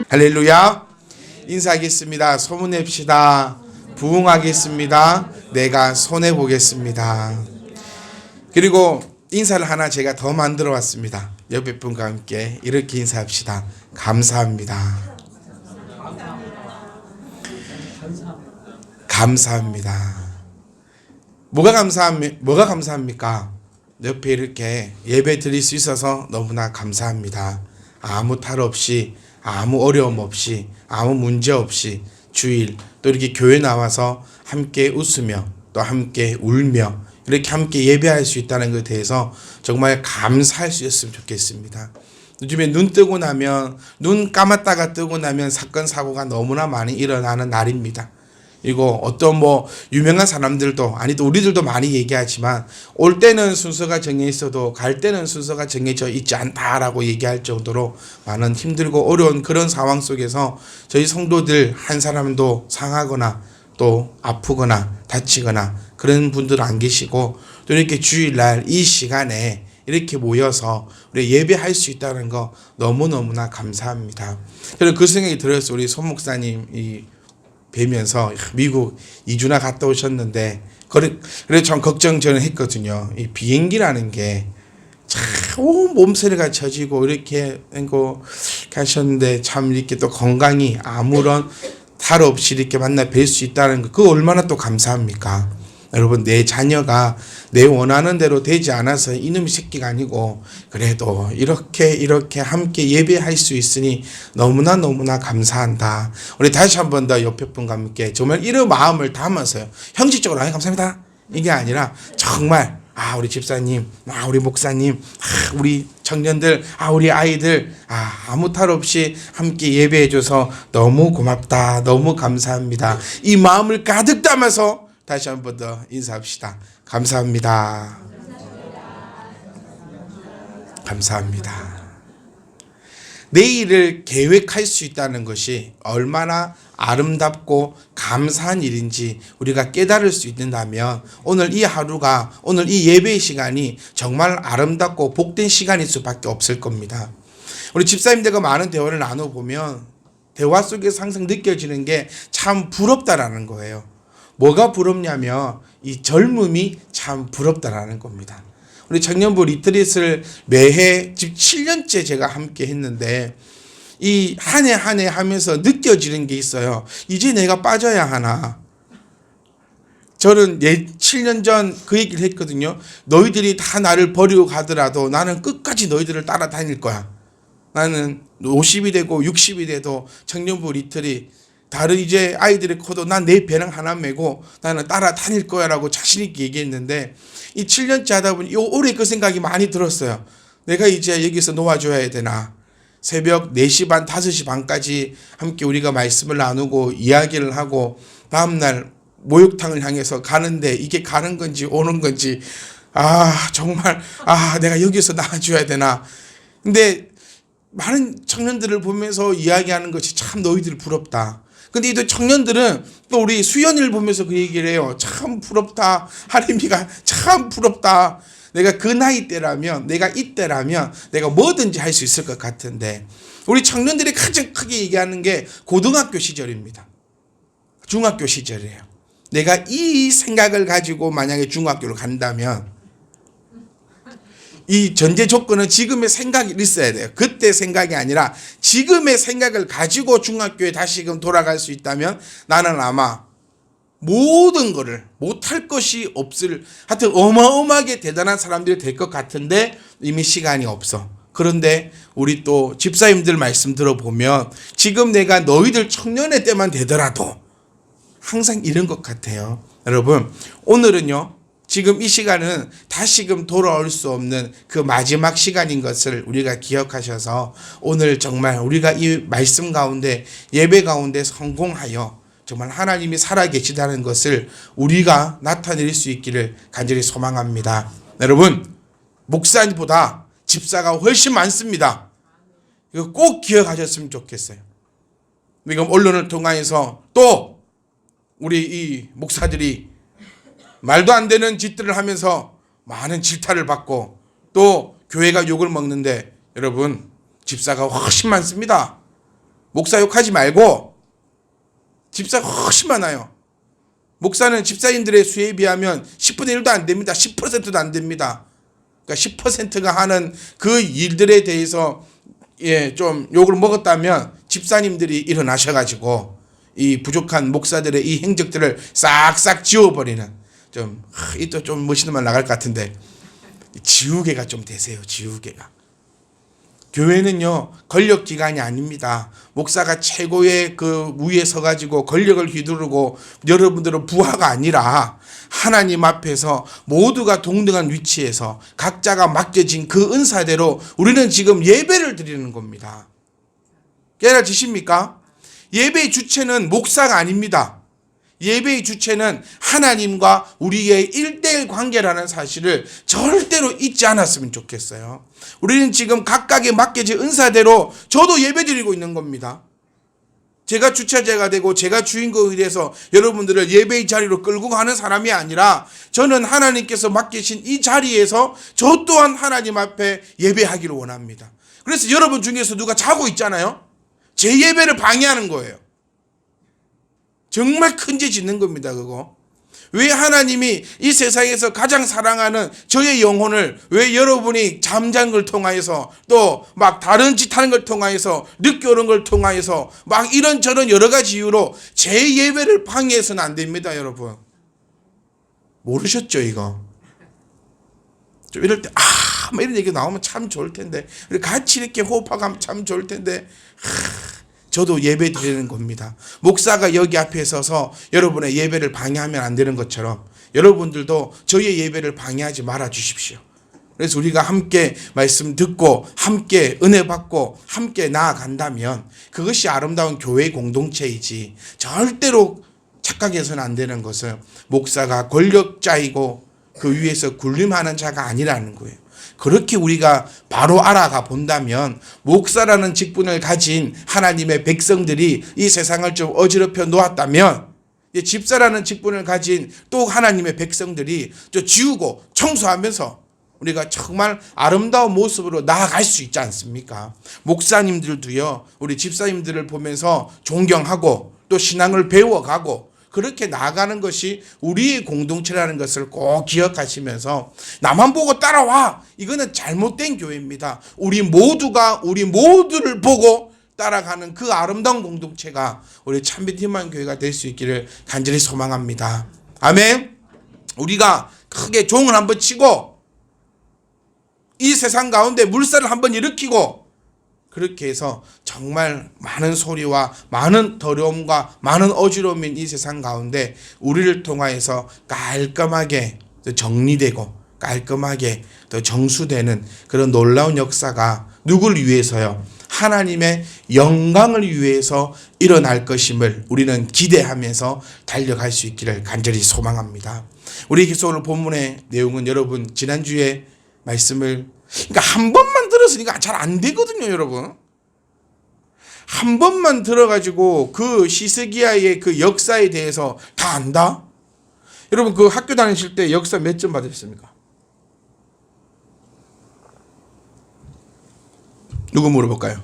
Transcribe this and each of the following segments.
할렐루야. 인사하겠습니다. 소문냅시다. 부흥하겠습니다. 내가 손해보겠습니다. 그리고 인사를 하나 제가 더 만들어 왔습니다. 옆에 분과 함께 이렇게 인사합시다. 감사합니다. 감사합니다. 뭐가 감사합니까? 옆에 이렇게 예배 드릴 수 있어서 너무나 감사합니다. 아무 탈 없이, 아무 어려움 없이, 아무 문제 없이 주일 또 이렇게 교회 나와서 함께 웃으며 또 함께 울며 이렇게 함께 예배할 수 있다는 것에 대해서 정말 감사할 수 있었으면 좋겠습니다. 요즘에 눈 뜨고 나면, 눈 감았다가 뜨고 나면 사건 사고가 너무나 많이 일어나는 날입니다. 이거 어떤 유명한 사람들도, 아니 또 우리들도 많이 얘기하지만 올 때는 순서가 정해 있어도 갈 때는 순서가 정해져 있지 않다라고 얘기할 정도로 많은 힘들고 어려운 그런 상황 속에서 저희 성도들 한 사람도 상하거나 또 아프거나 다치거나 그런 분들 안 계시고, 또 이렇게 주일날 이 시간에 이렇게 모여서 우리 예배할 수 있다는 거 너무너무나 감사합니다. 저는 그 생각이 들었어요. 우리 손 목사님 뵈면서 미국 2주나 갔다 오셨는데, 그래 참 걱정 저는 했거든요. 이 비행기라는 게 참 온 몸서리가 젖이고 이렇게 가셨는데 참 이렇게 또 건강히 아무런 탈 없이 이렇게 만나 뵐 수 있다는 거, 그거 얼마나 또 감사합니까? 여러분, 내 자녀가 내 원하는 대로 되지 않아서 이놈의 새끼가 아니고 그래도 이렇게 함께 예배할 수 있으니 너무나 감사한다. 우리 다시 한 번 더 옆에 분과 함께 정말 이런 마음을 담아서요. 형식적으로 감사합니다 이게 아니라 정말 우리 집사님, 우리 목사님, 우리 청년들, 우리 아이들, 아무 탈 없이 함께 예배해줘서 너무 고맙다, 너무 감사합니다. 이 마음을 가득 담아서 다시 한 번 더 인사합시다. 감사합니다. 감사합니다. 내일을 계획할 수 있다는 것이 얼마나 아름답고 감사한 일인지 우리가 깨달을 수 있는다면 오늘 이 하루가, 오늘 이 예배의 시간이 정말 아름답고 복된 시간일 수밖에 없을 겁니다. 우리 집사님들과 많은 대화를 나눠보면 대화 속에서 항상 느껴지는 게 참 부럽다라는 거예요. 뭐가 부럽냐면 이 젊음이 참 부럽다라는 겁니다. 우리 청년부 리트릿을 매해 지금 7년째 제가 함께 했는데 이 한 해 한 해 하면서 느껴지는 게 있어요. 이제 내가 빠져야 하나. 저는 7년 전 그 얘기를 했거든요. 너희들이 다 나를 버리고 가더라도 나는 끝까지 너희들을 따라다닐 거야. 나는 50이 되고 60이 돼도 청년부 리트릿, 다른 이제 아이들이 커도 난 내 배낭 하나 메고 나는 따라다닐 거야 라고 자신있게 얘기했는데, 이 7년째 하다 보니 올해 그 생각이 많이 들었어요. 내가 이제 여기서 놓아줘야 되나. 새벽 4시 반, 5시 반까지 함께 우리가 말씀을 나누고 이야기를 하고 다음날 목욕탕을 향해서 가는데 이게 가는 건지 오는 건지 정말 내가 여기서 나와줘야 되나. 근데 많은 청년들을 보면서 이야기하는 것이 참 너희들 부럽다. 근데 이 청년들은 또 우리 수연이를 보면서 그 얘기를 해요. 참 부럽다. 하림이가 참 부럽다. 내가 그 나이 때라면, 내가 이때라면 내가 뭐든지 할 수 있을 것 같은데, 우리 청년들이 가장 크게 얘기하는 게 고등학교 시절입니다. 중학교 시절이에요. 내가 이 생각을 가지고 만약에 중학교를 간다면 이 전제 조건은 지금의 생각이 있어야 돼요. 그때 생각이 아니라 지금의 생각을 가지고 중학교에 다시금 돌아갈 수 있다면 나는 아마 모든 거를 못할 것이 없을, 하여튼 어마어마하게 대단한 사람들이 될 것 같은데 이미 시간이 없어. 그런데 우리 또 집사님들 말씀 들어보면 지금 내가 너희들 청년의 때만 되더라도 항상 이런 것 같아요. 여러분, 오늘은요, 지금 이 시간은 다시금 돌아올 수 없는 그 마지막 시간인 것을 우리가 기억하셔서 오늘 정말 우리가 이 말씀 가운데, 예배 가운데 성공하여 정말 하나님이 살아계시다는 것을 우리가 나타낼 수 있기를 간절히 소망합니다. 여러분, 목사님보다 집사가 훨씬 많습니다. 이거 꼭 기억하셨으면 좋겠어요. 지금 언론을 통해서 또 우리 이 목사들이 말도 안 되는 짓들을 하면서 많은 질타를 받고 또 교회가 욕을 먹는데, 여러분, 집사가 훨씬 많습니다. 목사 욕하지 말고 집사가 훨씬 많아요. 목사는 집사님들의 수에 비하면 10분의 1도 안 됩니다. 10%도 안 됩니다. 그러니까 10%가 하는 그 일들에 대해서 좀 욕을 먹었다면 집사님들이 일어나셔가지고 이 부족한 목사들의 이 행적들을 싹싹 지워버리는, 이또 좀 멋있는 말 나갈 것 같은데, 지우개가 좀 되세요. 지우개가. 교회는요 권력기관이 아닙니다. 목사가 최고의 그 위에 서가지고 권력을 휘두르고 여러분들은 부하가 아니라 하나님 앞에서 모두가 동등한 위치에서 각자가 맡겨진 그 은사대로 우리는 지금 예배를 드리는 겁니다. 깨달으십니까? 예배의 주체는 목사가 아닙니다. 예배의 주체는 하나님과 우리의 1:1 관계라는 사실을 절대로 잊지 않았으면 좋겠어요. 우리는 지금 각각의 맡겨진 은사대로 저도 예배드리고 있는 겁니다. 제가 주체자가 되고 제가 주인공이 돼서 여러분들을 예배의 자리로 끌고 가는 사람이 아니라 저는 하나님께서 맡기신 이 자리에서 저 또한 하나님 앞에 예배하기를 원합니다. 그래서 여러분 중에서 누가 자고 있잖아요. 제 예배를 방해하는 거예요. 정말 큰 죄 짓는 겁니다. 그거. 왜 하나님이 이 세상에서 가장 사랑하는 저의 영혼을 왜 여러분이 잠잔 걸 통하여서 또 막 다른 짓 하는 걸 통하여서 늦게 오는 걸 통하여서 막 이런저런 여러 가지 이유로 제 예배를 방해해서는 안 됩니다. 여러분 모르셨죠 이거? 좀 이럴 때 막 이런 얘기 나오면 참 좋을 텐데 우리 같이 이렇게 호흡하고 하면 참 좋을 텐데 저도 예배 드리는 겁니다. 목사가 여기 앞에 서서 여러분의 예배를 방해하면 안 되는 것처럼 여러분들도 저의 예배를 방해하지 말아 주십시오. 그래서 우리가 함께 말씀 듣고 함께 은혜 받고 함께 나아간다면 그것이 아름다운 교회 공동체이지, 절대로 착각해서는 안 되는 것은 목사가 권력자이고 그 위에서 군림하는 자가 아니라는 거예요. 그렇게 우리가 바로 알아가 본다면 목사라는 직분을 가진 하나님의 백성들이 이 세상을 좀 어지럽혀 놓았다면 집사라는 직분을 가진 또 하나님의 백성들이 좀 지우고 청소하면서 우리가 정말 아름다운 모습으로 나아갈 수 있지 않습니까? 목사님들도요 우리 집사님들을 보면서 존경하고 또 신앙을 배워가고 그렇게 나아가는 것이 우리의 공동체라는 것을 꼭 기억하시면서 나만 보고 따라와, 이거는 잘못된 교회입니다. 우리 모두가 우리 모두를 보고 따라가는 그 아름다운 공동체가 우리 참빛 희망 교회가 될 수 있기를 간절히 소망합니다. 아멘. 우리가 크게 종을 한번 치고 이 세상 가운데 물살을 한번 일으키고 그렇게 해서 정말 많은 소리와 많은 더러움과 많은 어지러움인 이 세상 가운데 우리를 통하여서 깔끔하게 정리되고 깔끔하게 더 정수되는 그런 놀라운 역사가 누구를 위해서요? 하나님의 영광을 위해서 일어날 것임을 우리는 기대하면서 달려갈 수 있기를 간절히 소망합니다. 우리 기소 오늘 본문의 내용은 여러분 지난주에 말씀을 그러니까 한 번만 들었으니까 잘 안 되거든요, 여러분. 한 번만 들어가지고 그 히스기야의 그 역사에 대해서 다 안다? 여러분 그 학교 다니실 때 역사 몇 점 받으셨습니까? 누구 물어볼까요?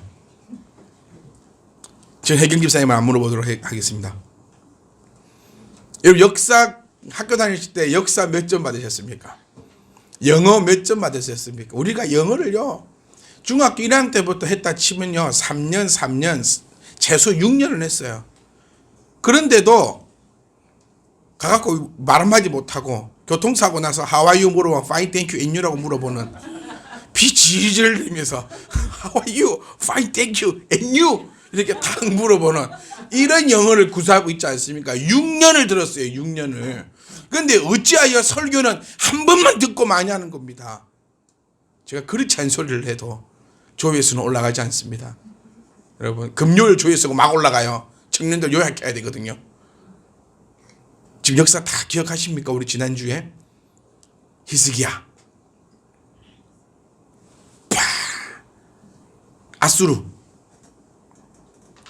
저 혜경 집사님은 안 물어보도록 하겠습니다. 여러분 역사 학교 다니실 때 역사 몇 점 받으셨습니까? 영어 몇 점 받으셨습니까? 우리가 영어를요 중학교 1학년 때부터 했다 치면요 3년 최소 6년을 했어요. 그런데도 가갖고 말 한마디 못하고 교통사고 나서 How are you 물어보면 Fine, thank you, and you라고 물어보는 피 질질 흘리면서 How are you? Fine, thank you, and you 이렇게 딱 물어보는 이런 영어를 구사하고 있지 않습니까? 6년을 들었어요. 6년을. 그런데 어찌하여 설교는 한 번만 듣고 많이 하는 겁니다. 제가 그렇지 않은 소리를 해도 조회수는 올라가지 않습니다. 여러분 금요일 조회수가 막 올라가요. 청년들 요약해야 되거든요. 지금 역사 다 기억하십니까? 우리 지난주에 히스기야, 아수르,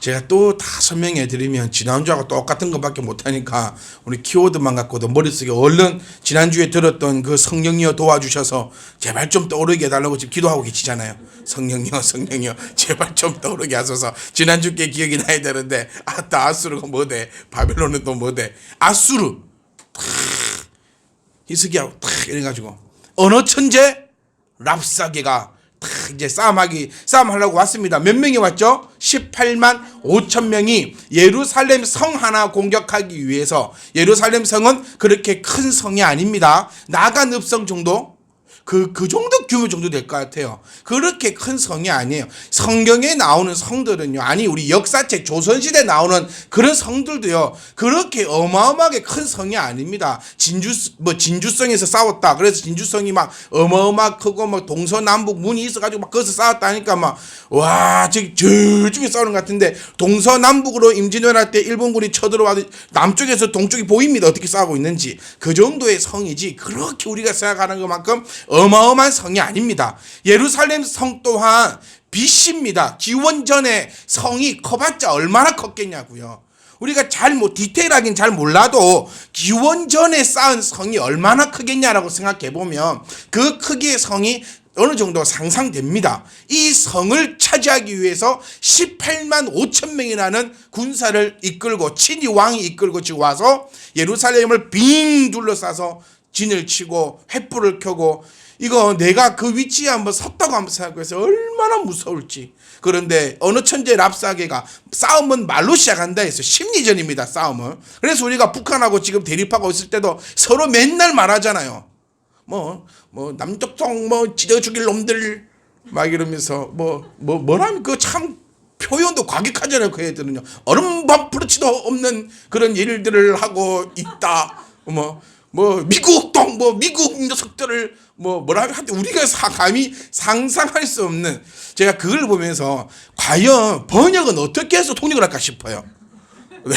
제가 또 다 설명해 드리면 지난주하고 똑같은 것밖에 못하니까 우리 키워드만 갖고도 머릿속에 얼른 지난주에 들었던 그 성령이여 도와주셔서 제발 좀 떠오르게 해달라고 지금 기도하고 계시잖아요. 성령이여 제발 좀 떠오르게 하소서. 지난주 게 기억이 나야 되는데 아따 아수르가 뭐대, 바벨론은 또 뭐대. 아수르 히스기야하고 탁 이래가지고 언어 천재 랍사게가 이제 싸움하려고 왔습니다. 몇 명이 왔죠? 18만 5천 명이 예루살렘 성 하나 공격하기 위해서. 예루살렘 성은 그렇게 큰 성이 아닙니다. 나간 읍성 정도? 그 정도 규모 정도 될 것 같아요. 그렇게 큰 성이 아니에요. 성경에 나오는 성들은요, 아니 우리 역사책 조선시대에 나오는 그런 성들도요 그렇게 어마어마하게 큰 성이 아닙니다. 진주성에서 싸웠다, 그래서 진주성이 막 어마어마 크고 막 동서남북 문이 있어가지고 막 거기서 싸웠다니까 막 와 저쪽에 싸우는 것 같은데, 동서남북으로 임진왜란 때 일본군이 쳐들어와도 남쪽에서 동쪽이 보입니다. 어떻게 싸우고 있는지. 그 정도의 성이지 그렇게 우리가 생각하는 것만큼 어마어마한 성이 아닙니다. 예루살렘 성 또한 빛입니다. 기원전에 성이 커봤자 얼마나 컸겠냐고요. 우리가 디테일하긴 잘 몰라도 기원전에 쌓은 성이 얼마나 크겠냐라고 생각해 보면 그 크기의 성이 어느 정도 상상됩니다. 이 성을 차지하기 위해서 18만 5천 명이라는 군사를 이끌고 친히 왕이 이끌고 지금 와서 예루살렘을 빙 둘러싸서 진을 치고 횃불을 켜고, 이거 내가 그 위치에 한번 섰다고 한번 생각해서 얼마나 무서울지. 그런데 어느 천재 랍사게가 싸움은 말로 시작한다 해서 심리전입니다. 싸움은. 그래서 우리가 북한하고 지금 대립하고 있을 때도 서로 맨날 말하잖아요. 남쪽성 찢어 죽일 놈들 막 이러면서 뭐라면 그 참 표현도 과격하잖아요. 그 애들은요 얼음밥 부르치도 없는 그런 일들을 하고 있다. 미국 녀석들을 뭐라고 하는데 우리가 감히 상상할 수 없는, 제가 그걸 보면서 과연 번역은 어떻게 해서 통역을 할까 싶어요. 네,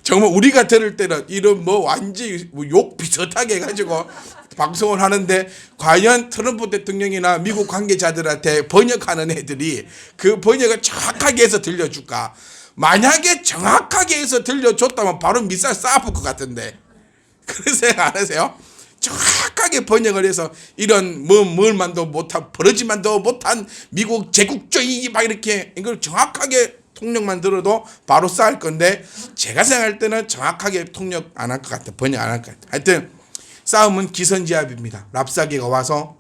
정말 우리가 들을 때는 이런 완전히 욕 비슷하게 해가지고 방송을 하는데, 과연 트럼프 대통령이나 미국 관계자들한테 번역하는 애들이 그 번역을 정확하게 해서 들려줄까? 만약에 정확하게 해서 들려줬다면 바로 미사일 쏴볼 것 같은데, 그런 생각 안 하세요? 정확하게 번역을 해서 이런 뭘만도 못한, 버러지만도 못한 미국 제국주의 막 이렇게 이걸 정확하게 통역만 들어도 바로 쌀 건데, 제가 생각할 때는 정확하게 통역 안 할 것 같아. 번역 안 할 것 같아. 하여튼 싸움은 기선제압입니다. 랍사게가 와서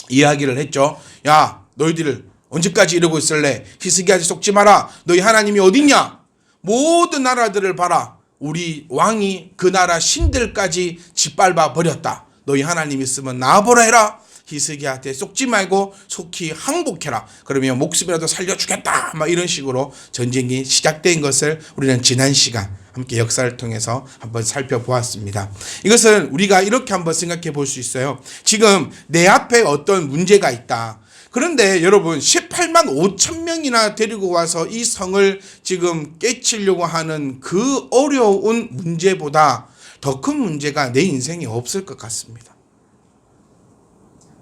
이야기를 했죠. 야, 너희들 언제까지 이러고 있을래? 히스기야한테 속지 마라. 너희 하나님이 어딨냐? 모든 나라들을 봐라. 우리 왕이 그 나라 신들까지 짓밟아 버렸다. 너희 하나님 있으면 나와보라 해라. 히스기야한테 속지 말고 속히 항복해라. 그러면 목숨이라도 살려주겠다. 막 이런 식으로 전쟁이 시작된 것을 우리는 지난 시간 함께 역사를 통해서 한번 살펴보았습니다. 이것은 우리가 이렇게 한번 생각해 볼 수 있어요. 지금 내 앞에 어떤 문제가 있다. 그런데 여러분 18만 5천 명이나 데리고 와서 이 성을 지금 깨치려고 하는 그 어려운 문제보다 더 큰 문제가 내 인생에 없을 것 같습니다.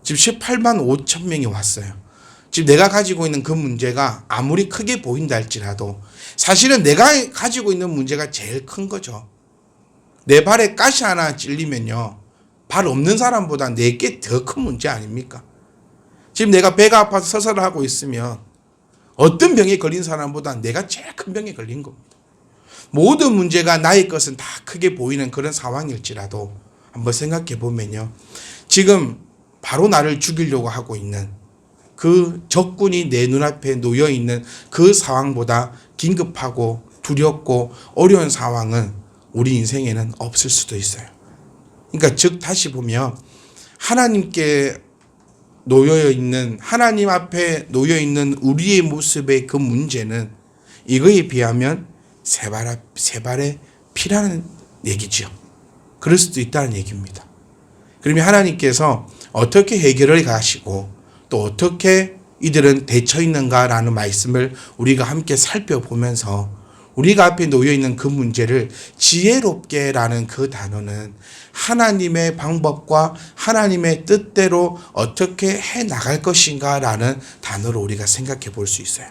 지금 18만 5천 명이 왔어요. 지금 내가 가지고 있는 그 문제가 아무리 크게 보인다 할지라도 사실은 내가 가지고 있는 문제가 제일 큰 거죠. 내 발에 가시 하나 찔리면요, 발 없는 사람보다 내게 더 큰 문제 아닙니까? 지금 내가 배가 아파서 서설을 하고 있으면 어떤 병에 걸린 사람보다 내가 제일 큰 병에 걸린 겁니다. 모든 문제가 나의 것은 다 크게 보이는 그런 상황일지라도 한번 생각해 보면요, 지금 바로 나를 죽이려고 하고 있는 그 적군이 내 눈앞에 놓여 있는 그 상황보다 긴급하고 두렵고 어려운 상황은 우리 인생에는 없을 수도 있어요. 그러니까 즉 다시 보면 하나님께 하나님 앞에 놓여 있는 우리의 모습의 그 문제는 이거에 비하면 세 발의 피라는 얘기죠. 그럴 수도 있다는 얘기입니다. 그러면 하나님께서 어떻게 해결을 가시고 또 어떻게 이들은 대처 있는가라는 말씀을 우리가 함께 살펴보면서 우리가 앞에 놓여 있는 그 문제를 지혜롭게라는 그 단어는 하나님의 방법과 하나님의 뜻대로 어떻게 해 나갈 것인가라는 단어로 우리가 생각해 볼 수 있어요.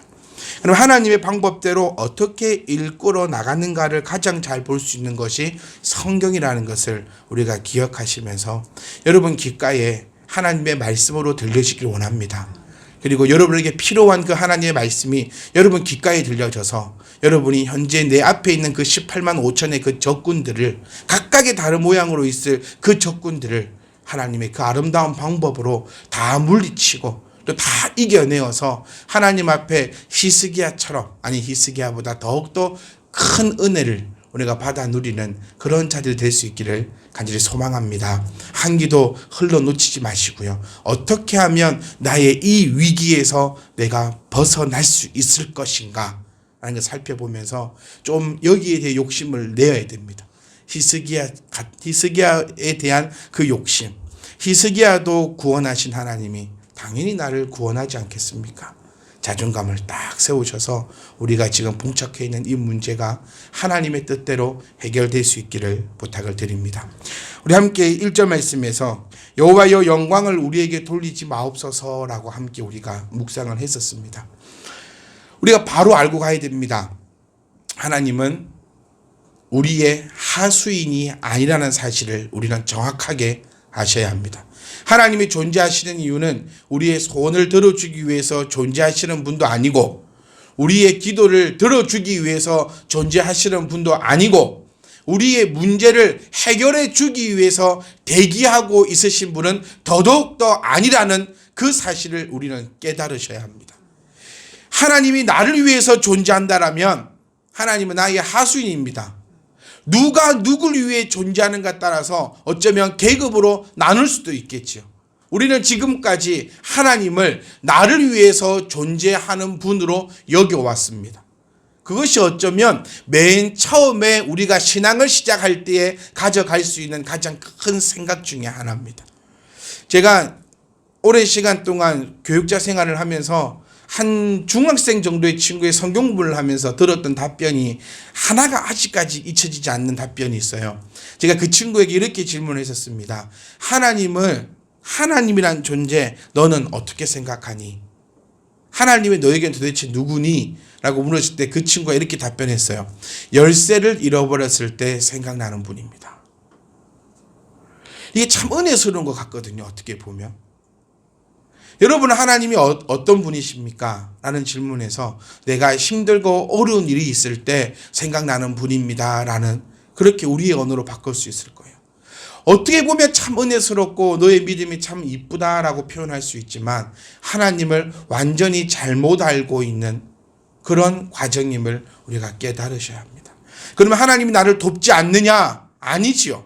그럼 하나님의 방법대로 어떻게 이끌어 나가는가를 가장 잘 볼 수 있는 것이 성경이라는 것을 우리가 기억하시면서 여러분 귓가에 하나님의 말씀으로 들려지길 원합니다. 그리고 여러분에게 필요한 그 하나님의 말씀이 여러분 귓가에 들려져서 여러분이 현재 내 앞에 있는 그 18만 5천의 그 적군들을 각각의 다른 모양으로 있을 그 적군들을 하나님의 그 아름다운 방법으로 다 물리치고 또 다 이겨내어서 하나님 앞에 히스기야처럼, 아니 히스기야보다 더욱더 큰 은혜를 우리가 받아 누리는 그런 자들 될 수 있기를 간절히 소망합니다. 한 기도 흘러놓치지 마시고요. 어떻게 하면 나의 이 위기에서 내가 벗어날 수 있을 것인가 라는 걸 살펴보면서 좀 여기에 대해 욕심을 내어야 됩니다. 히스기야에 대한 그 욕심. 히스기야도 구원하신 하나님이 당연히 나를 구원하지 않겠습니까? 자존감을 딱 세우셔서 우리가 지금 봉착해 있는 이 문제가 하나님의 뜻대로 해결될 수 있기를 부탁을 드립니다. 우리 함께 1절 말씀에서 여호와여 영광을 우리에게 돌리지 마옵소서라고 함께 우리가 묵상을 했었습니다. 우리가 바로 알고 가야 됩니다. 하나님은 우리의 하수인이 아니라는 사실을 우리는 정확하게 아셔야 합니다. 하나님이 존재하시는 이유는 우리의 소원을 들어주기 위해서 존재하시는 분도 아니고 우리의 기도를 들어주기 위해서 존재하시는 분도 아니고 우리의 문제를 해결해 주기 위해서 대기하고 있으신 분은 더더욱더 아니라는 그 사실을 우리는 깨달으셔야 합니다. 하나님이 나를 위해서 존재한다라면 하나님은 나의 하수인입니다. 누가 누굴 위해 존재하는가 따라서 어쩌면 계급으로 나눌 수도 있겠죠. 우리는 지금까지 하나님을 나를 위해서 존재하는 분으로 여겨왔습니다. 그것이 어쩌면 맨 처음에 우리가 신앙을 시작할 때에 가져갈 수 있는 가장 큰 생각 중에 하나입니다. 제가 오랜 시간 동안 교육자 생활을 하면서 한 중학생 정도의 친구의 성경 공부를 하면서 들었던 답변이 하나가 아직까지 잊혀지지 않는 답변이 있어요. 제가 그 친구에게 이렇게 질문을 했었습니다. 하나님이란 존재 너는 어떻게 생각하니? 하나님이 너에게는 도대체 누구니? 라고 물었을 때 그 친구가 이렇게 답변했어요. 열쇠를 잃어버렸을 때 생각나는 분입니다. 이게 참 은혜스러운 것 같거든요. 어떻게 보면. 여러분 하나님이 어떤 분이십니까? 라는 질문에서 내가 힘들고 어려운 일이 있을 때 생각나는 분입니다. 라는 그렇게 우리의 언어로 바꿀 수 있을 거예요. 어떻게 보면 참 은혜스럽고 너의 믿음이 참 이쁘다라고 표현할 수 있지만 하나님을 완전히 잘못 알고 있는 그런 과정임을 우리가 깨달으셔야 합니다. 그러면 하나님이 나를 돕지 않느냐? 아니지요.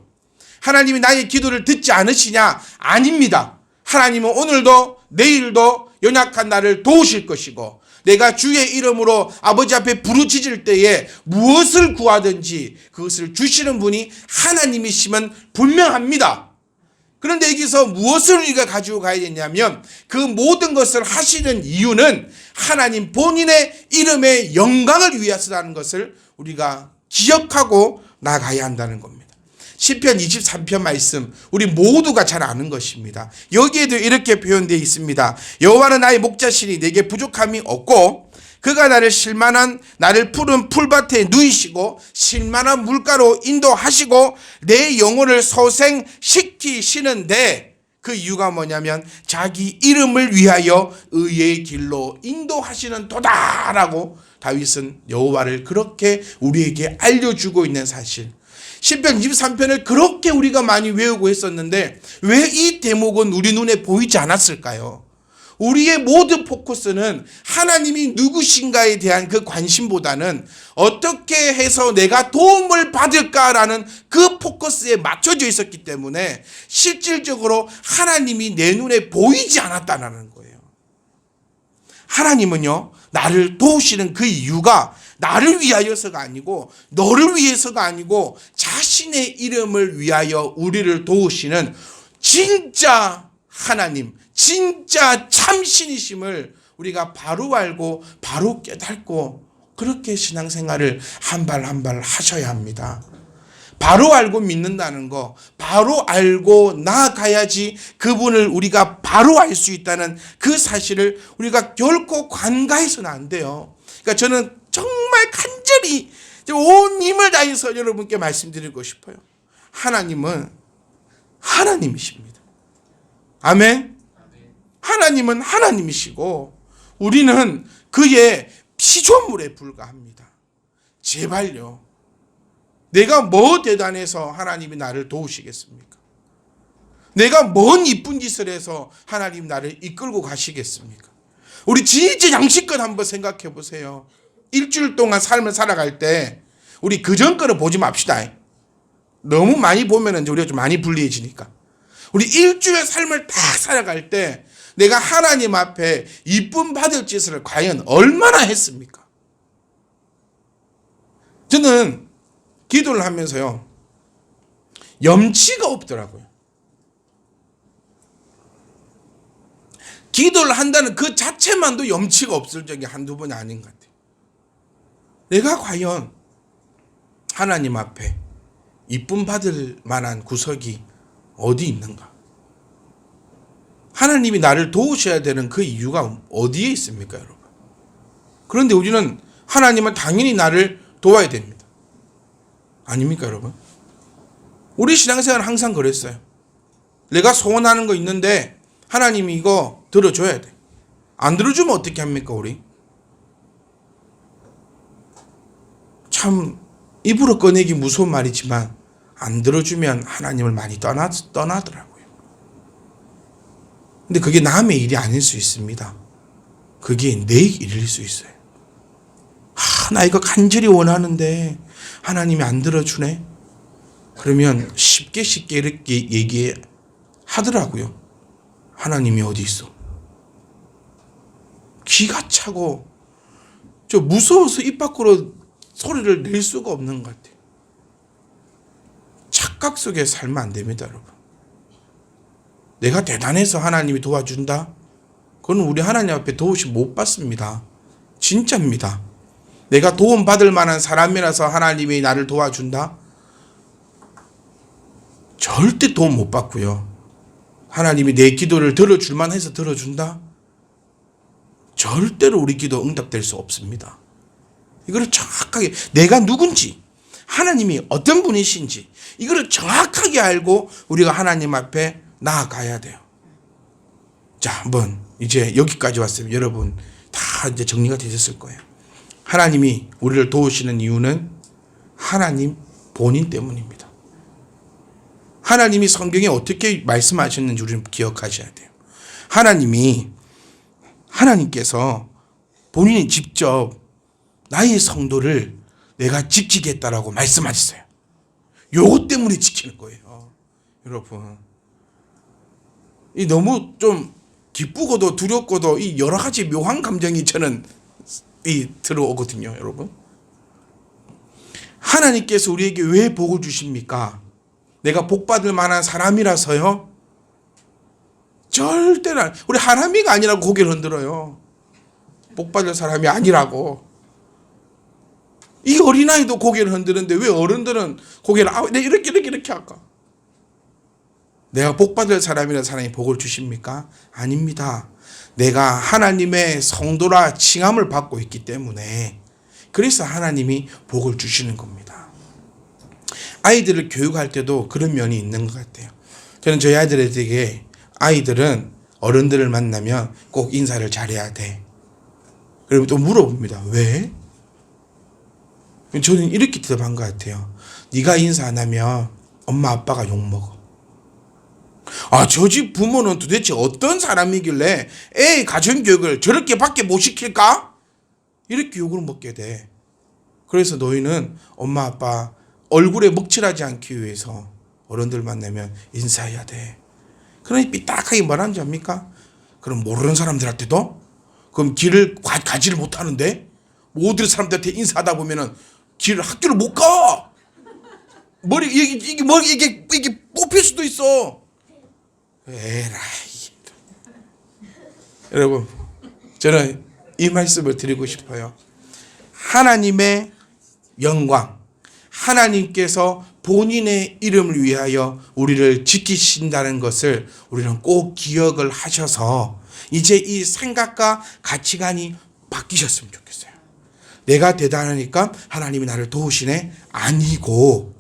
하나님이 나의 기도를 듣지 않으시냐? 아닙니다. 하나님은 오늘도 내일도 연약한 나를 도우실 것이고 내가 주의 이름으로 아버지 앞에 부르짖을 때에 무엇을 구하든지 그것을 주시는 분이 하나님이시면 분명합니다. 그런데 여기서 무엇을 우리가 가지고 가야 되냐면 그 모든 것을 하시는 이유는 하나님 본인의 이름의 영광을 위해서라는 것을 우리가 기억하고 나가야 한다는 겁니다. 시편 23편 말씀 우리 모두가 잘 아는 것입니다. 여기에도 이렇게 표현되어 있습니다. 여호와는 나의 목자시니 내게 부족함이 없고 그가 나를 푸른 풀밭에 누이시고 쉴만한 물가로 인도하시고 내 영혼을 소생시키시는데 그 이유가 뭐냐면 자기 이름을 위하여 의의 길로 인도하시는 도다라고 다윗은 여호와를 그렇게 우리에게 알려주고 있는 사실. 시편 23편을 그렇게 우리가 많이 외우고 했었는데 왜 이 대목은 우리 눈에 보이지 않았을까요? 우리의 모든 포커스는 하나님이 누구신가에 대한 그 관심보다는 어떻게 해서 내가 도움을 받을까라는 그 포커스에 맞춰져 있었기 때문에 실질적으로 하나님이 내 눈에 보이지 않았다는 거예요. 하나님은요, 나를 도우시는 그 이유가 나를 위하여서가 아니고 너를 위해서가 아니고 자신의 이름을 위하여 우리를 도우시는 진짜 하나님, 진짜 참신이심을 우리가 바로 알고 바로 깨닫고 그렇게 신앙생활을 한 발 한 발 하셔야 합니다. 바로 알고 믿는다는 거, 바로 알고 나아가야지 그분을 우리가 바로 알 수 있다는 그 사실을 우리가 결코 간과해서는 안 돼요. 그러니까 저는 정말 간절히 온 힘을 다해서 여러분께 말씀드리고 싶어요. 하나님은 하나님이십니다. 아멘. 하나님은 하나님이시고 우리는 그의 피조물에 불과합니다. 제발요. 내가 뭐 대단해서 하나님이 나를 도우시겠습니까? 내가 뭔 이쁜 짓을 해서 하나님 나를 이끌고 가시겠습니까? 우리 진짜 양식껏 한번 생각해 보세요. 일주일 동안 삶을 살아갈 때 우리 그전 거를 보지 맙시다. 너무 많이 보면 우리가 좀 많이 불리해지니까. 우리 일주일의 삶을 다 살아갈 때 내가 하나님 앞에 이쁨 받을 짓을 과연 얼마나 했습니까? 저는 기도를 하면서요, 염치가 없더라고요. 기도를 한다는 그 자체만도 염치가 없을 적이 한두 번이 아닌 것 같아요. 내가 과연 하나님 앞에 이쁨 받을 만한 구석이 어디 있는가? 하나님이 나를 도우셔야 되는 그 이유가 어디에 있습니까, 여러분? 그런데 우리는 하나님은 당연히 나를 도와야 됩니다. 아닙니까, 여러분? 우리 신앙생활은 항상 그랬어요. 내가 소원하는 거 있는데 하나님이 이거 들어줘야 돼. 안 들어주면 어떻게 합니까, 우리? 참 입으로 꺼내기 무서운 말이지만 안 들어주면 하나님을 많이 떠나더라고요. 근데 그게 남의 일이 아닐 수 있습니다. 그게 내 일일 수 있어요. 나 이거 간절히 원하는데 하나님이 안 들어주네. 그러면 쉽게 이렇게 얘기하더라고요. 하나님이 어디 있어? 기가 차고 저 무서워서 입 밖으로 소리를 낼 수가 없는 것 같아요. 착각 속에 살면 안 됩니다, 여러분. 내가 대단해서 하나님이 도와준다? 그건 우리 하나님 앞에 도우심 못 받습니다. 진짜입니다. 내가 도움 받을 만한 사람이라서 하나님이 나를 도와준다? 절대 도움 못 받고요. 하나님이 내 기도를 들어줄만 해서 들어준다? 절대로 우리 기도 응답될 수 없습니다. 이거를 정확하게 내가 누군지, 하나님이 어떤 분이신지 이거를 정확하게 알고 우리가 하나님 앞에 나아가야 돼요. 자, 한번 이제 여기까지 왔으면 여러분 다 이제 정리가 되셨을 거예요. 하나님이 우리를 도우시는 이유는 하나님 본인 때문입니다. 하나님이 성경에 어떻게 말씀하셨는지 우리는 기억하셔야 돼요. 하나님께서 본인이 직접 나의 성도를 내가 지키겠다라고 말씀하셨어요. 요것 때문에 지키는 거예요. 여러분, 이 너무 좀 기쁘고도 두렵고도 이 여러 가지 묘한 감정이 저는 들어오거든요, 여러분. 하나님께서 우리에게 왜 복을 주십니까? 내가 복 받을 만한 사람이라서요? 절대로 우리 하나님이가 아니라고 고개를 흔들어요. 복 받을 사람이 아니라고. 이 어린아이도 고개를 흔드는데 왜 어른들은 고개를 이렇게 할까? 내가 복 받을 사람이라서 하나님이 복을 주십니까? 아닙니다. 내가 하나님의 성도라 칭함을 받고 있기 때문에 그래서 하나님이 복을 주시는 겁니다. 아이들을 교육할 때도 그런 면이 있는 것 같아요. 저는 저희 아이들에게 아이들은 어른들을 만나면 꼭 인사를 잘해야 돼. 그리고 또 물어봅니다. 왜? 저는 이렇게 대답한 것 같아요. 네가 인사 안 하면 엄마 아빠가 욕먹어. 저 집 부모는 도대체 어떤 사람이길래 애 가정교육을 저렇게 밖에 못 시킬까? 이렇게 욕을 먹게 돼. 그래서 너희는 엄마 아빠 얼굴에 먹칠하지 않기 위해서 어른들 만나면 인사해야 돼. 그러니 삐딱하게 말하는지 압니까? 그럼 모르는 사람들한테도? 그럼 길을 가지를 못하는데? 모든 사람들한테 인사하다 보면은 학교를 못 가! 이게 뽑힐 수도 있어! 에라이. 여러분, 저는 이 말씀을 드리고 싶어요. 하나님의 영광, 하나님께서 본인의 이름을 위하여 우리를 지키신다는 것을 우리는 꼭 기억을 하셔서 이제 이 생각과 가치관이 바뀌셨으면 좋겠어요. 내가 대단하니까 하나님이 나를 도우시네? 아니고,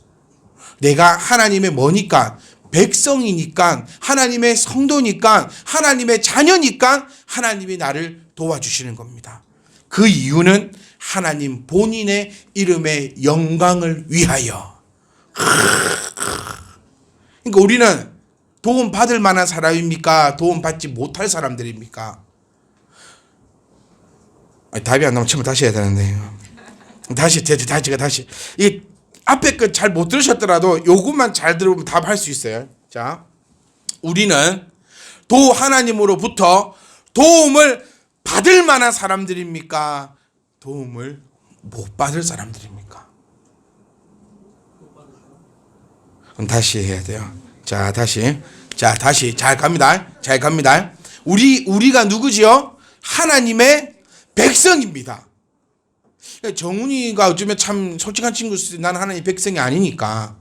내가 하나님의 뭐니까? 백성이니까, 하나님의 성도니까, 하나님의 자녀니까 하나님이 나를 도와주시는 겁니다. 그 이유는 하나님 본인의 이름의 영광을 위하여. 그러니까 우리는 도움 받을 만한 사람입니까? 도움 받지 못할 사람들입니까? 답이 안 나오면 처음 다시 해야 되는데. 다시. 이 앞에 거 잘 못 들으셨더라도 요것만 잘 들으면 답할 수 있어요. 자, 우리는 하나님으로부터 도움을 받을 만한 사람들입니까? 도움을 못 받을 사람들입니까? 그럼 다시 해야 돼요. 다시. 잘 갑니다. 우리가 누구지요? 하나님의 백성입니다. 정훈이가 어쩌면 참 솔직한 친구, 나는 하나님 백성이 아니니까.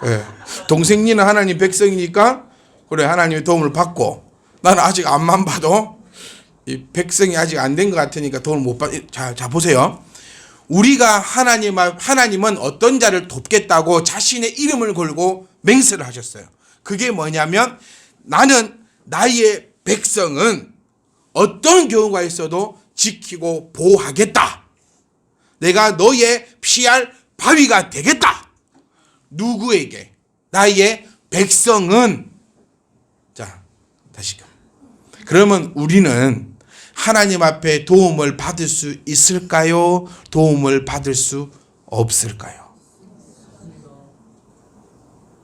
네. 동생니는 하나님 백성이니까, 그래, 하나님의 도움을 받고, 나는 아직 앞만 봐도 이 백성이 아직 안 된 것 같으니까 도움을 못 받. 자 보세요. 우리가 하나님은 어떤 자를 돕겠다고 자신의 이름을 걸고 맹세를 하셨어요. 그게 뭐냐면, 나의 백성은 어떤 경우가 있어도 지키고 보호하겠다. 내가 너의 피할 바위가 되겠다. 누구에게? 나의 백성은. 자, 다시금. 그러면 우리는 하나님 앞에 도움을 받을 수 있을까요? 도움을 받을 수 없을까요?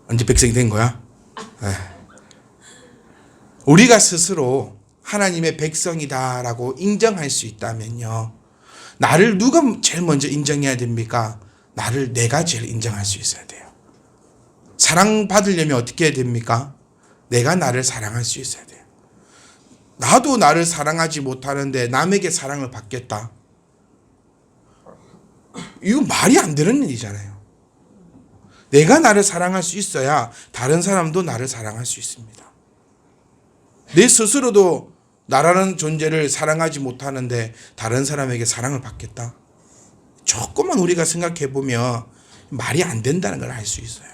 언제 백성이 된 거야? 우리가 스스로 하나님의 백성이다라고 인정할 수 있다면요, 나를 누가 제일 먼저 인정해야 됩니까? 내가 제일 인정할 수 있어야 돼요. 사랑받으려면 어떻게 해야 됩니까? 내가 나를 사랑할 수 있어야 돼요. 나도 나를 사랑하지 못하는데 남에게 사랑을 받겠다? 이거 말이 안 되는 일이잖아요. 내가 나를 사랑할 수 있어야 다른 사람도 나를 사랑할 수 있습니다. 내 스스로도 나라는 존재를 사랑하지 못하는데 다른 사람에게 사랑을 받겠다? 조금만 우리가 생각해 보면 말이 안 된다는 걸 알 수 있어요.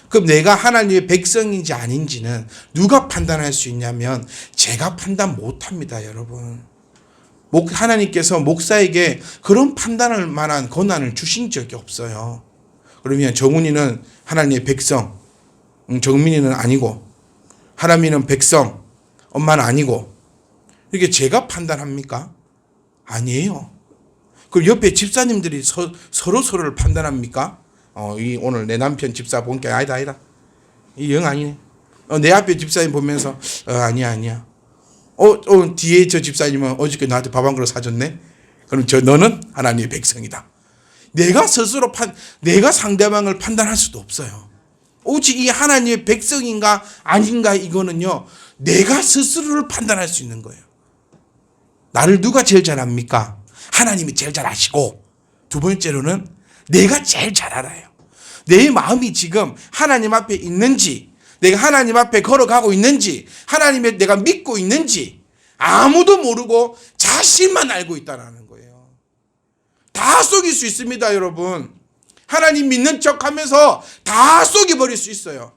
그럼 내가 하나님의 백성인지 아닌지는 누가 판단할 수 있냐면 제가 판단 못합니다, 여러분. 하나님께서 목사에게 그런 판단할 만한 권한을 주신 적이 없어요. 그러면 정훈이는 하나님의 백성, 정민이는 아니고, 하람이는 백성, 엄마는 아니고, 이게 제가 판단합니까? 아니에요. 그럼 옆에 집사님들이 서로를 판단합니까? 오늘 내 남편 집사 본 게 아니다. 이 영 아니네. 내 앞에 집사님 보면서 아니야. 뒤에 저 집사님은 어저께 나한테 밥 한 그릇 사줬네. 그럼 너는 하나님의 백성이다. 내가 상대방을 판단할 수도 없어요. 오직 이 하나님의 백성인가 아닌가, 이거는요, 내가 스스로를 판단할 수 있는 거예요. 나를 누가 제일 잘 압니까? 하나님이 제일 잘 아시고, 두 번째로는 내가 제일 잘 알아요. 내 마음이 지금 하나님 앞에 있는지, 내가 하나님 앞에 걸어가고 있는지, 하나님의 내가 믿고 있는지 아무도 모르고 자신만 알고 있다는 거예요. 다 속일 수 있습니다, 여러분. 하나님 믿는 척하면서 다 속여버릴 수 있어요.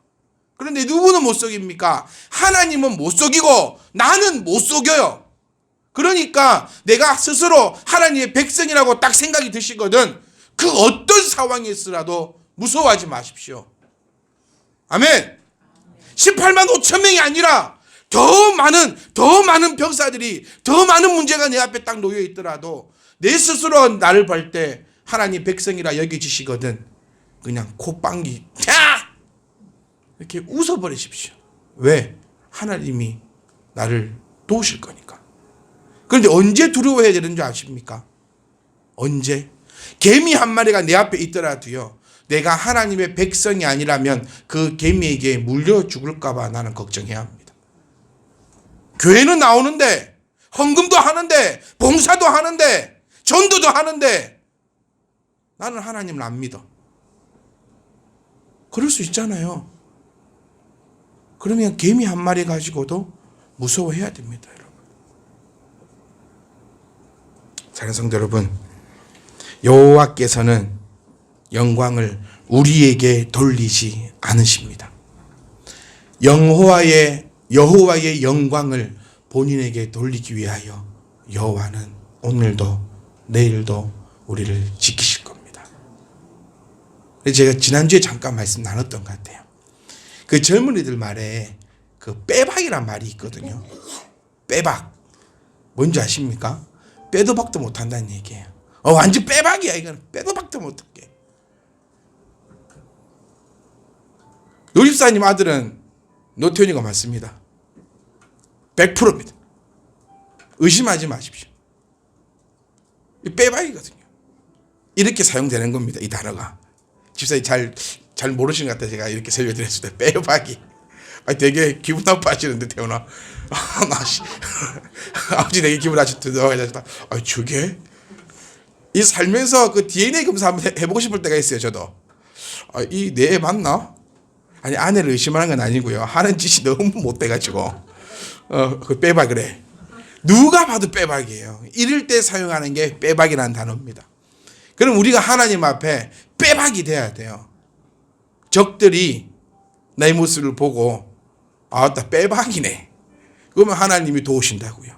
그런데 누구는 못 속입니까? 하나님은 못 속이고 나는 못 속여요. 그러니까 내가 스스로 하나님의 백성이라고 딱 생각이 드시거든, 그 어떤 상황이 있으라도 무서워하지 마십시오. 아멘. 18만 5천 명이 아니라 더 많은 병사들이, 더 많은 문제가 내 앞에 딱 놓여 있더라도 내 스스로 나를 볼 때 하나님 백성이라 여겨지시거든, 그냥 콧방귀 이렇게 웃어버리십시오. 왜? 하나님이 나를 도우실 거니까. 그런데 언제 두려워해야 되는 줄 아십니까? 언제? 개미 한 마리가 내 앞에 있더라도요, 내가 하나님의 백성이 아니라면 그 개미에게 물려 죽을까 봐 나는 걱정해야 합니다. 교회는 나오는데, 헌금도 하는데, 봉사도 하는데, 전도도 하는데 나는 하나님을 안 믿어. 그럴 수 있잖아요. 그러면 개미 한 마리 가지고도 무서워해야 됩니다, 여러분. 사랑하는 성도 여러분, 여호와께서는 영광을 우리에게 돌리지 않으십니다. 여호와의 영광을 본인에게 돌리기 위하여 여호와는 오늘도 내일도 우리를 지키실 겁니다. 제가 지난주에 잠깐 말씀 나눴던 것 같아요. 그 젊은이들 말에 그 빼박이란 말이 있거든요. 빼박. 뭔지 아십니까? 빼도 박도 못한다는 얘기예요. 완전 빼박이야. 이건 빼도 박도 못하게. 노집사님 아들은 노태훈이가 맞습니다. 100%입니다. 의심하지 마십시오. 이 빼박이거든요. 이렇게 사용되는 겁니다. 이 단어가. 집사님 잘 모르시는 것 같아요. 제가 이렇게 설명드렸을 때 빼박이. 되게 기분 나빠하시는데 태훈아. 아버지 되게 기분 나쁘셨다. 저게 이 살면서 그 DNA 검사 한번 해보고 싶을 때가 있어요. 저도. 이 내 애 맞나? 아니 아내를 의심하는 건 아니고요. 하는 짓이 너무 못돼가지고 그 빼박 그래. 누가 봐도 빼박이에요. 이럴 때 사용하는 게 빼박이라는 단어입니다. 그럼 우리가 하나님 앞에 빼박이 돼야 돼요. 적들이 내 모습을 보고 나 빼박이네. 그러면 하나님이 도우신다고요.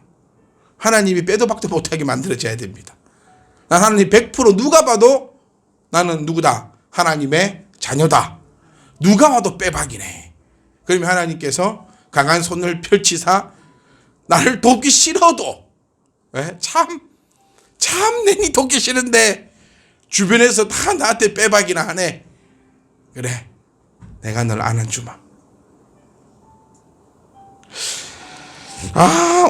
하나님이 빼도 박도 못하게 만들어져야 됩니다. 난 하나님 100% 누가 봐도 나는 누구다? 하나님의 자녀다. 누가 봐도 빼박이네. 그러면 하나님께서 강한 손을 펼치사 나를 돕기 싫어도 참 내니 돕기 싫은데 주변에서 다 나한테 빼박이나 하네. 그래, 내가 널 안아주마.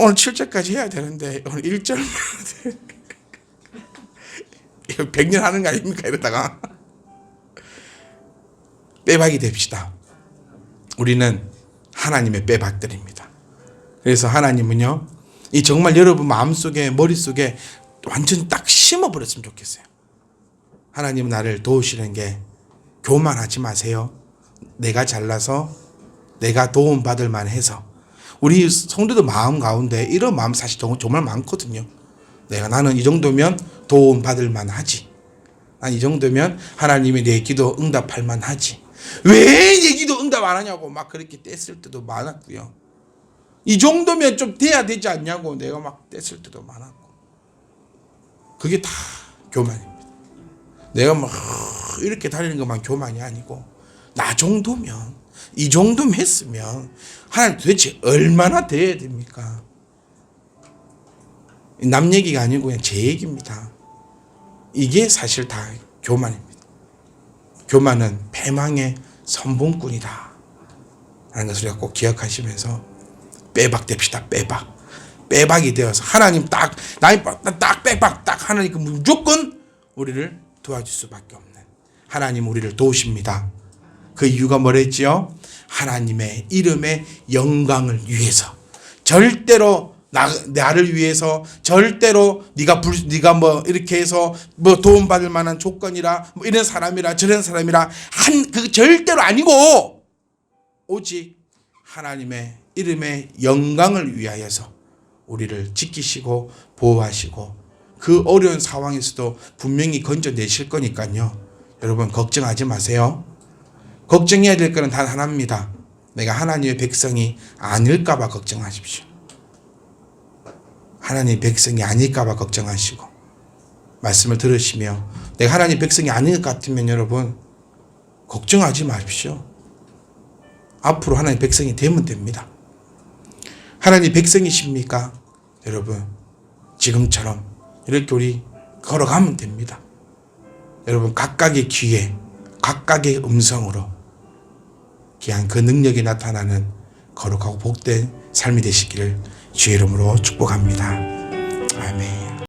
오늘 7절까지 해야 되는데 오늘 1절만 100년 하는 거 아닙니까? 이러다가 빼박이 됩시다. 우리는 하나님의 빼박들입니다. 그래서 하나님은요, 이 정말 여러분 마음속에 머릿속에 완전 딱 심어버렸으면 좋겠어요. 하나님은 나를 도우시는 게 교만하지 마세요. 내가 잘나서 내가 도움받을 만해서. 우리 성도들 마음 가운데 이런 마음 사실 정말 많거든요. 나는 이 정도면 도움받을 만하지. 난 이 정도면 하나님이 내 기도 응답할 만하지. 왜 내 기도 응답 안 하냐고 막 그렇게 뗐을 때도 많았고요. 이 정도면 좀 돼야 되지 않냐고 내가 막 뗐을 때도 많았고. 그게 다 교만입니다. 내가 막 이렇게 다니는 것만 교만이 아니고 나 정도면, 이 정도면 했으면 하나님 도대체 얼마나 돼야 됩니까? 남 얘기가 아니고 그냥 제 얘기입니다. 이게 사실 다 교만입니다. 교만은 패망의 선봉꾼이다 라는 것을 꼭 기억하시면서 빼박됩시다. 빼박이 되어서 하나님 딱 빼박 딱 하나님 무조건 우리를 도와줄 수밖에 없는 하나님 우리를 도우십니다. 그 이유가 뭐랬지요? 하나님의 이름의 영광을 위해서. 절대로 나를 위해서, 절대로 네가 뭐 이렇게 해서 뭐 도움받을 만한 조건이라 뭐 이런 사람이라 저런 사람이라 그 절대로 아니고 오직 하나님의 이름의 영광을 위하여서 우리를 지키시고 보호하시고 그 어려운 상황에서도 분명히 건져내실 거니까요. 여러분 걱정하지 마세요. 걱정해야 될 것은 단 하나입니다. 내가 하나님의 백성이 아닐까 봐 걱정하십시오. 하나님의 백성이 아닐까 봐 걱정하시고 말씀을 들으시며 내가 하나님의 백성이 아닐 것 같으면 여러분 걱정하지 마십시오. 앞으로 하나님의 백성이 되면 됩니다. 하나님의 백성이십니까? 여러분 지금처럼 이렇게 우리 걸어가면 됩니다. 여러분 각각의 귀에 각각의 음성으로 귀한 그 능력이 나타나는 거룩하고 복된 삶이 되시기를 주의 이름으로 축복합니다. 아멘.